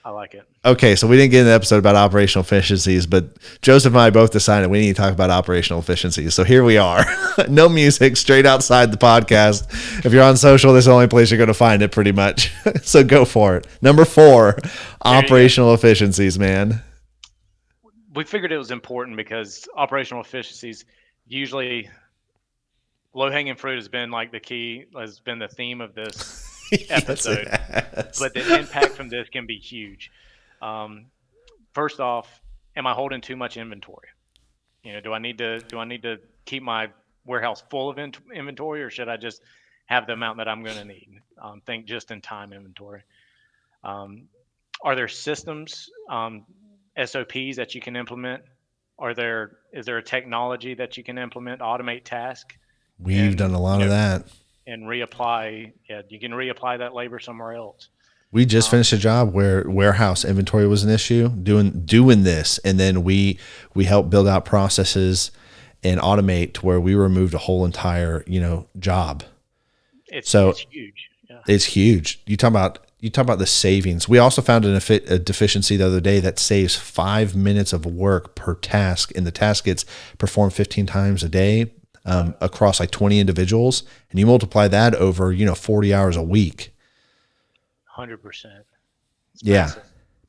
I like it. Okay, so we didn't get an episode about operational efficiencies, but Joseph and I both decided we need to talk about operational efficiencies. So here we are. No music, straight outside the podcast. If you're on social, this is the only place you're going to find it pretty much. So go for it. Number 4, operational efficiencies, man. We figured it was important because operational efficiencies, usually low-hanging fruit has been like the theme of this episode. Yes. But the impact from this can be huge. First off, am I holding too much inventory? Do I need to keep my warehouse full of inventory, or should I just have the amount that I'm going to need? Think just in time inventory. Are there systems, SOPs that you can implement? Is there a technology that you can implement to automate tasks? We've done a lot of that. And reapply. Yeah, you can reapply that labor somewhere else. We just finished a job where warehouse inventory was an issue, doing this, and then we helped build out processes and automate to where we removed a whole entire job. It's huge. Yeah. It's huge. You talk about the savings. We also found a deficiency the other day that saves 5 minutes of work per task, and the task gets performed 15 times a day across like 20 individuals, and you multiply that over 40 hours a week. 100%. Yeah,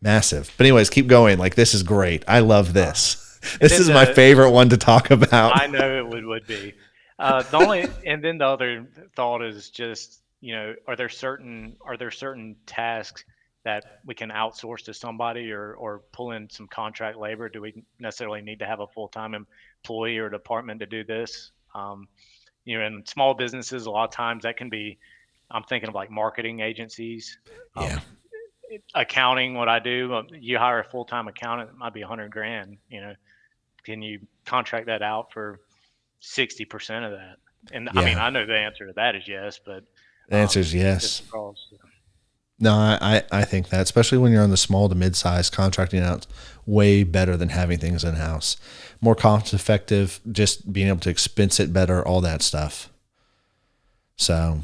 massive. But anyways, keep going. Like, this is great. I love this. This is my favorite one to talk about. I know it would be. The other thought is just, are there certain tasks that we can outsource to somebody or pull in some contract labor? Do we necessarily need to have a full-time employee or department to do this? In small businesses, a lot of times that can be, I'm thinking of like marketing agencies. Yeah. Accounting, what I do, you hire a full-time accountant, it might be $100,000. Can you contract that out for 60% of that? And yeah. I mean, I know the answer to that is yes, but the answer is yes. No, I think that, especially when you're on the small to mid-size, contracting out way better than having things in-house. More cost effective, just being able to expense it better, all that stuff. So,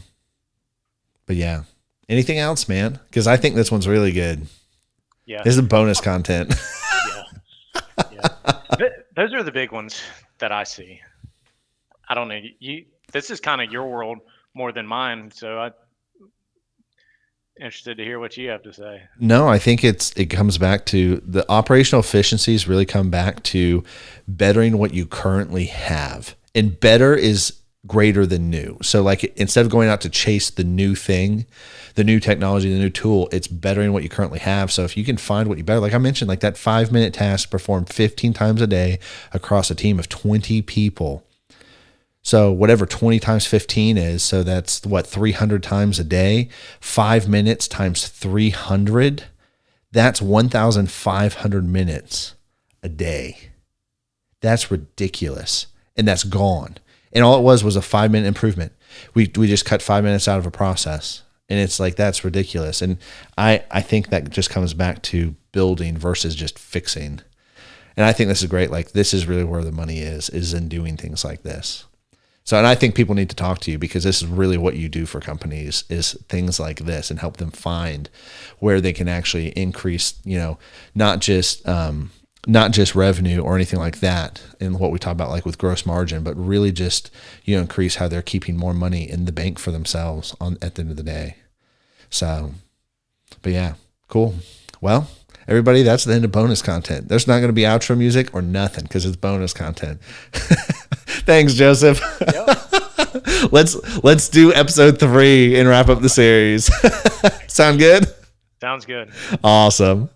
but yeah. Anything else, man? Because I think this one's really good. Yeah. This is bonus content. Yeah. Those are the big ones that I see. I don't know. This is kind of your world more than mine, so I'm interested to hear what you have to say. No, I think it comes back to the operational efficiencies really come back to bettering what you currently have. And better is greater than new. So like instead of going out to chase the new thing, the new technology, the new tool, it's bettering what you currently have. So if you can find what you better, like I mentioned, like that 5-minute task performed 15 times a day across a team of 20 people. So whatever 20 times 15 is, so that's what, 300 times a day, 5 minutes times 300, that's 1,500 minutes a day. That's ridiculous. And that's gone. And all it was a 5-minute improvement. We just cut 5 minutes out of a process. And it's like, that's ridiculous. And I think that just comes back to building versus just fixing. And I think this is great. Like, this is really where the money is in doing things like this. So, and I think people need to talk to you because this is really what you do for companies is things like this and help them find where they can actually increase, not just revenue or anything like that in what we talk about, like with gross margin, but really just, increase how they're keeping more money in the bank for themselves at the end of the day. So, but yeah, cool. Well, everybody, that's the end of bonus content. There's not going to be outro music or nothing because it's bonus content. Thanks, Joseph. Yep. Let's do episode 3 and wrap up the series. Sound good? Sounds good. Awesome.